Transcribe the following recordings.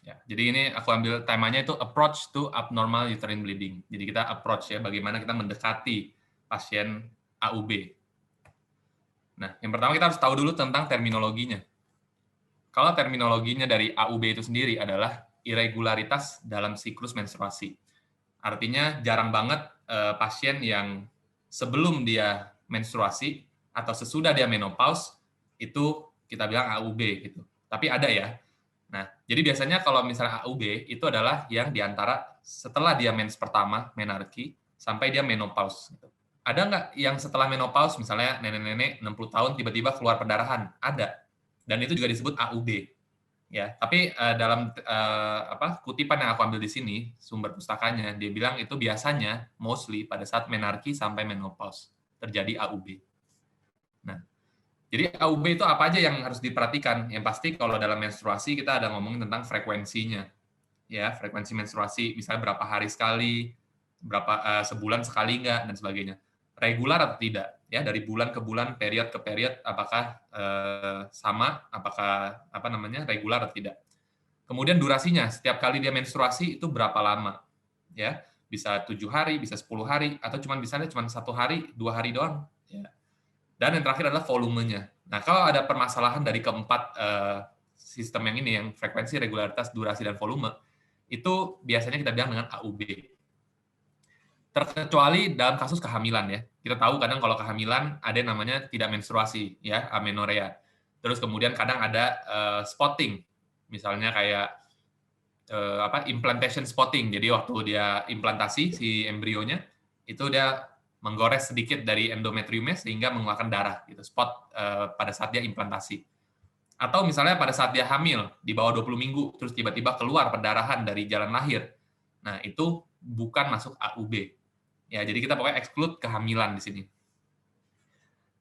Ya, jadi ini aku ambil temanya itu approach to abnormal uterine bleeding. Jadi kita approach ya, bagaimana kita mendekati pasien AUB. Nah, yang pertama kita harus tahu dulu tentang terminologinya. Kalau terminologinya dari AUB itu sendiri adalah irregularitas dalam siklus menstruasi. Artinya jarang banget pasien yang sebelum dia menstruasi atau sesudah dia menopause itu kita bilang AUB gitu. Tapi ada ya. Nah, jadi biasanya kalau misalnya AUB itu adalah yang diantara setelah dia mens pertama, menarki, sampai dia menopause. Gitu. Ada nggak yang setelah menopause, misalnya nenek-nenek 60 tahun tiba-tiba keluar pendarahan? Ada. Dan itu juga disebut AUB. Ya, tapi dalam kutipan yang aku ambil di sini, sumber pustakanya, dia bilang itu biasanya mostly pada saat menarki sampai menopause terjadi AUB. Nah, jadi AUB itu apa aja yang harus diperhatikan? Yang pasti kalau dalam menstruasi kita ada ngomongin tentang frekuensinya. Ya, frekuensi menstruasi misalnya berapa hari sekali, berapa sebulan sekali enggak dan sebagainya. Regular atau tidak? Ya, dari bulan ke bulan, period ke period apakah sama, apakah regular atau tidak. Kemudian durasinya, setiap kali dia menstruasi itu berapa lama? Ya, bisa 7 hari, bisa 10 hari atau misalnya cuma 1 hari, 2 hari doang, ya. Dan yang terakhir adalah volumenya. Nah, kalau ada permasalahan dari keempat sistem yang ini, yang frekuensi, regularitas, durasi, dan volume, itu biasanya kita bilang dengan AUB. Terkecuali dalam kasus kehamilan ya. Kita tahu kadang kalau kehamilan ada yang namanya tidak menstruasi, ya, amenorrhea. Terus kemudian kadang ada spotting, misalnya kayak implantation spotting. Jadi waktu dia implantasi si embrionya, itu dia menggores sedikit dari endometriumnya sehingga mengeluarkan darah gitu, spot pada saat dia implantasi. Atau misalnya pada saat dia hamil di bawah 20 minggu terus tiba-tiba keluar perdarahan dari jalan lahir. Nah, itu bukan masuk AUB. Ya, jadi kita pokoknya exclude kehamilan di sini.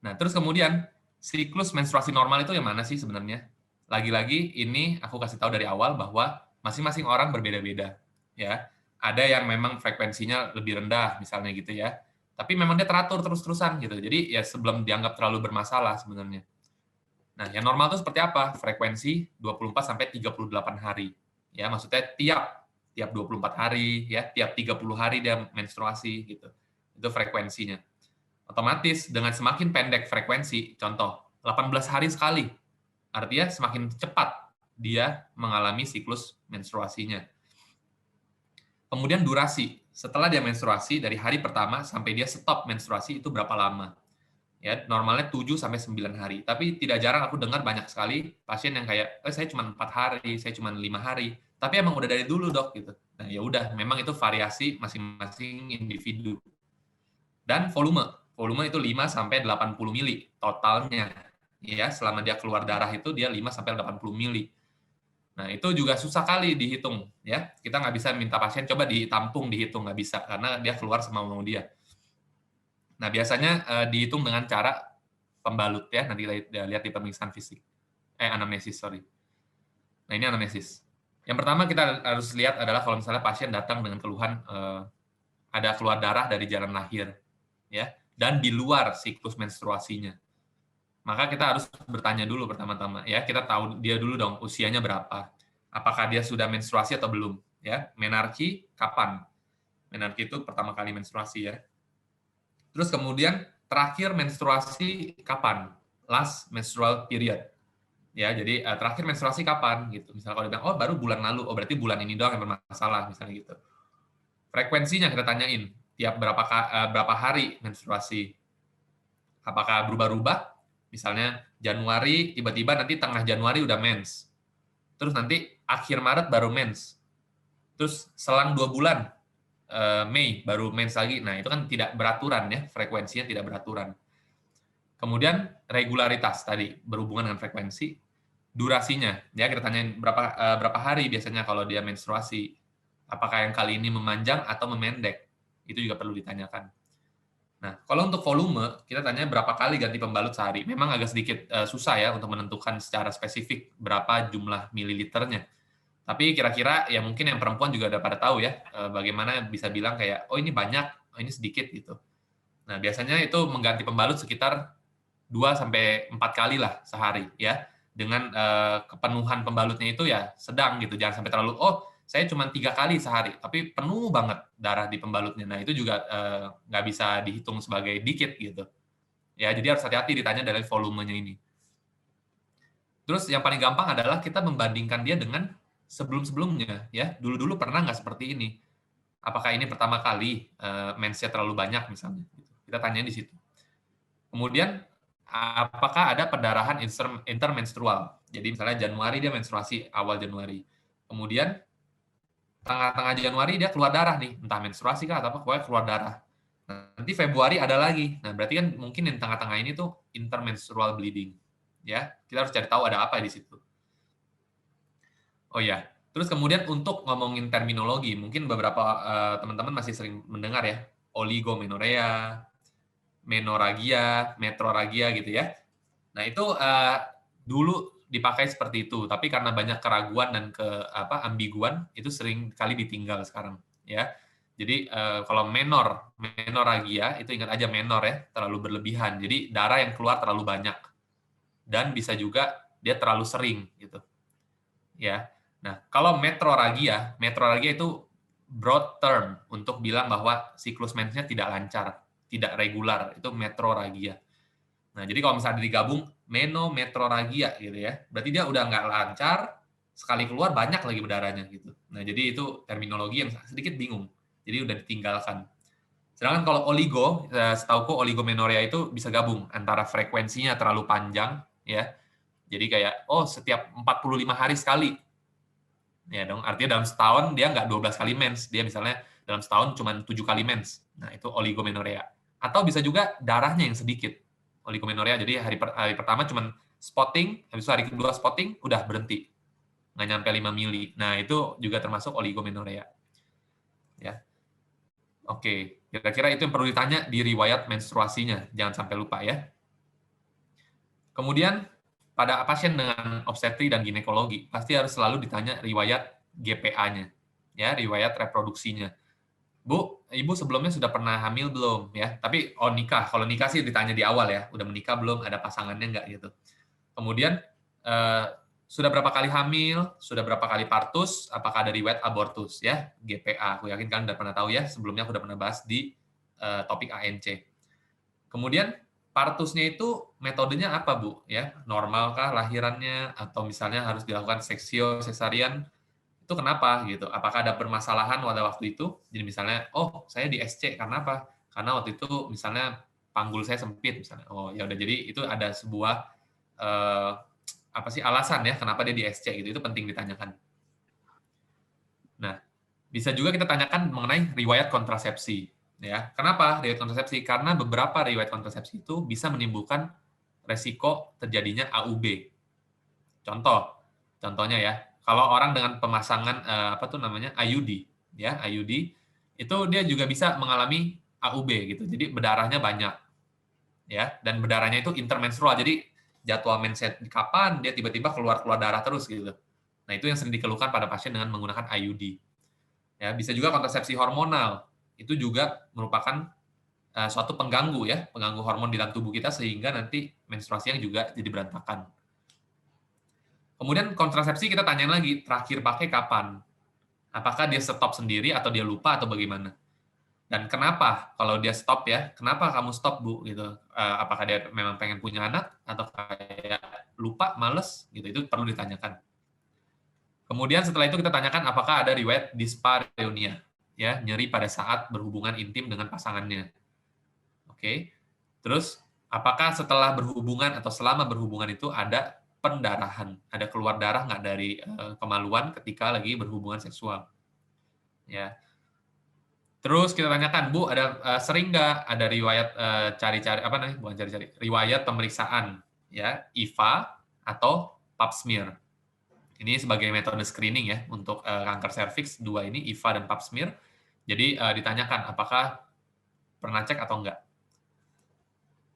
Nah, terus kemudian siklus menstruasi normal itu yang mana sih sebenarnya? Lagi-lagi ini aku kasih tahu dari awal bahwa masing-masing orang berbeda-beda, ya. Ada yang memang frekuensinya lebih rendah misalnya gitu ya. Tapi memang dia teratur terus-terusan gitu. Jadi ya sebelum dianggap terlalu bermasalah sebenarnya. Nah, yang normal itu seperti apa? Frekuensi 24 sampai 38 hari. Ya, maksudnya tiap 24 hari ya, tiap 30 hari dia menstruasi gitu. Itu frekuensinya. Otomatis dengan semakin pendek frekuensi, contoh 18 hari sekali, artinya semakin cepat dia mengalami siklus menstruasinya. Kemudian durasi, setelah dia menstruasi dari hari pertama sampai dia stop menstruasi itu berapa lama? Ya, normalnya 7 sampai 9 hari. Tapi tidak jarang aku dengar banyak sekali pasien yang kayak, saya cuma 4 hari, saya cuma 5 hari. Tapi emang udah dari dulu, Dok, gitu. Nah, ya udah, memang itu variasi masing-masing individu. Dan volume itu 5 sampai 80 mili totalnya. Ya, selama dia keluar darah itu dia 5 sampai 80 mili. Nah, itu juga susah kali dihitung, ya. Kita nggak bisa minta pasien coba ditampung, dihitung, nggak bisa, karena dia keluar semau-mau dia. Nah, biasanya dihitung dengan cara pembalut, ya. Nanti kita lihat di pemeriksaan fisik. Anamnesis, sorry. Nah, ini anamnesis. Yang pertama kita harus lihat adalah kalau misalnya pasien datang dengan keluhan ada keluar darah dari jalan lahir, ya, dan di luar siklus menstruasinya. Maka kita harus bertanya dulu pertama-tama, ya, kita tahu dia dulu dong usianya berapa, apakah dia sudah menstruasi atau belum, ya, menarki kapan, menarki itu pertama kali menstruasi ya, terus kemudian terakhir menstruasi kapan, last menstrual period, ya, jadi terakhir menstruasi kapan gitu, misalnya kalau dia bilang, oh baru bulan lalu, oh berarti bulan ini doang yang bermasalah, misalnya gitu. Frekuensinya kita tanyain, tiap berapa hari menstruasi, apakah berubah-ubah? Misalnya Januari, tiba-tiba nanti tengah Januari udah mens. Terus nanti akhir Maret baru mens. Terus selang 2 bulan, Mei baru mens lagi. Nah, itu kan tidak beraturan ya, frekuensinya tidak beraturan. Kemudian regularitas tadi, berhubungan dengan frekuensi. Durasinya, ya kita tanyain berapa hari biasanya kalau dia menstruasi. Apakah yang kali ini memanjang atau memendek? Itu juga perlu ditanyakan. Nah, kalau untuk volume, kita tanya berapa kali ganti pembalut sehari. Memang agak sedikit susah ya untuk menentukan secara spesifik berapa jumlah mililiternya. Tapi kira-kira ya mungkin yang perempuan juga udah pada tahu ya, bagaimana bisa bilang kayak, oh ini banyak, oh ini sedikit gitu. Nah, biasanya itu mengganti pembalut sekitar 2 sampai 4 kali lah sehari ya. dengan kepenuhan pembalutnya itu ya sedang gitu, jangan sampai terlalu, oh saya cuma 3 kali sehari, tapi penuh banget darah di pembalutnya. Nah itu juga nggak bisa dihitung sebagai dikit gitu. Ya, jadi harus hati-hati ditanya dari volumenya ini. Terus yang paling gampang adalah kita membandingkan dia dengan sebelum-sebelumnya, ya. Dulu-dulu pernah nggak seperti ini? Apakah ini pertama kali mensnya terlalu banyak misalnya? Kita tanya di situ. Kemudian apakah ada perdarahan intermenstrual? Jadi misalnya Januari dia menstruasi awal Januari. Kemudian tengah-tengah Januari dia keluar darah nih, entah menstruasi kah atau apa, pokoknya keluar darah. Nah, nanti Februari ada lagi. Nah, berarti kan mungkin yang tengah-tengah ini tuh intermenstrual bleeding. Ya, kita harus cari tahu ada apa di situ. Oh ya, terus kemudian untuk ngomongin terminologi, mungkin beberapa teman-teman masih sering mendengar ya, oligomenorea, menorrhagia, metrorrhagia gitu ya. Nah, itu dulu dipakai seperti itu, tapi karena banyak keraguan dan ambiguan, itu sering kali ditinggal sekarang, ya. Jadi kalau menorrhagia itu ingat aja menor ya, terlalu berlebihan. Jadi darah yang keluar terlalu banyak dan bisa juga dia terlalu sering gitu. Ya. Nah, kalau metrorrhagia itu broad term untuk bilang bahwa siklus mensnya tidak lancar, tidak regular, itu metrorrhagia. Nah, jadi kalau misalnya digabung menometrorrhagia gitu ya, berarti dia udah nggak lancar, sekali keluar banyak lagi berdarahnya gitu. Nah, jadi itu terminologi yang sedikit bingung. Jadi udah ditinggalkan. Sedangkan kalau oligo, setauku oligomenorea itu bisa gabung antara frekuensinya terlalu panjang ya. Jadi kayak setiap 45 hari sekali. Ya dong, artinya dalam setahun dia nggak 12 kali mens, dia misalnya dalam setahun cuma 7 kali mens. Nah, itu oligomenorea. Atau bisa juga darahnya yang sedikit. Oligomenorea, jadi hari pertama cuma spotting, habis itu hari kedua spotting, udah berhenti. Nggak nyampe 5 mili. Nah, itu juga termasuk oligomenorea. Ya. Oke, kira-kira itu yang perlu ditanya di riwayat menstruasinya. Jangan sampai lupa ya. Kemudian, pada pasien dengan obstetri dan ginekologi, pasti harus selalu ditanya riwayat GPA-nya, ya, riwayat reproduksinya. Bu, ibu sebelumnya sudah pernah hamil belum? Ya, tapi nikah. Kalau nikah sih ditanya di awal ya, udah menikah belum? Ada pasangannya nggak gitu. Kemudian sudah berapa kali hamil? Sudah berapa kali partus? Apakah ada riwayat abortus? Ya, GPA. Aku yakin kalian udah pernah tahu ya. Sebelumnya aku udah pernah bahas di topik ANC. Kemudian partusnya itu metodenya apa, Bu? Ya, normalkah lahirannya atau misalnya harus dilakukan seksio, sesarian? Itu kenapa gitu? Apakah ada permasalahan pada waktu itu? Jadi misalnya, saya di SC karena apa? Karena waktu itu misalnya panggul saya sempit misalnya. Oh, ya udah, jadi itu ada sebuah alasan ya kenapa dia di SC gitu. Itu penting ditanyakan. Nah, bisa juga kita tanyakan mengenai riwayat kontrasepsi. Ya, kenapa riwayat kontrasepsi? Karena beberapa riwayat kontrasepsi itu bisa menimbulkan resiko terjadinya AUB. Contohnya ya, kalau orang dengan pemasangan IUD, ya IUD, itu dia juga bisa mengalami AUB gitu. Jadi berdarahnya banyak, ya, dan berdarahnya itu intermenstrual. Jadi jadwal mensnya kapan dia tiba-tiba keluar darah terus gitu. Nah itu yang sering dikeluhkan pada pasien dengan menggunakan IUD. Ya, bisa juga kontrasepsi hormonal. Itu juga merupakan suatu pengganggu ya, pengganggu hormon di dalam tubuh kita sehingga nanti menstruasinya juga jadi berantakan. Kemudian kontrasepsi kita tanyain lagi, terakhir pakai kapan? Apakah dia stop sendiri atau dia lupa atau bagaimana? Dan kenapa kalau dia stop ya? Kenapa kamu stop, Bu? Gitu. Apakah dia memang pengen punya anak atau kayak lupa, males gitu? Itu perlu ditanyakan. Kemudian setelah itu kita tanyakan apakah ada riwayat dispareunia, ya, nyeri pada saat berhubungan intim dengan pasangannya. Oke. Terus apakah setelah berhubungan atau selama berhubungan itu ada pendarahan, ada keluar darah nggak dari kemaluan ketika lagi berhubungan seksual? Ya. Terus kita tanyakan, Bu, ada sering nggak ada riwayat riwayat pemeriksaan, ya, IVA atau Pap smear. Ini sebagai metode screening ya untuk kanker serviks, dua ini IVA dan Pap smear. Jadi ditanyakan apakah pernah cek atau enggak.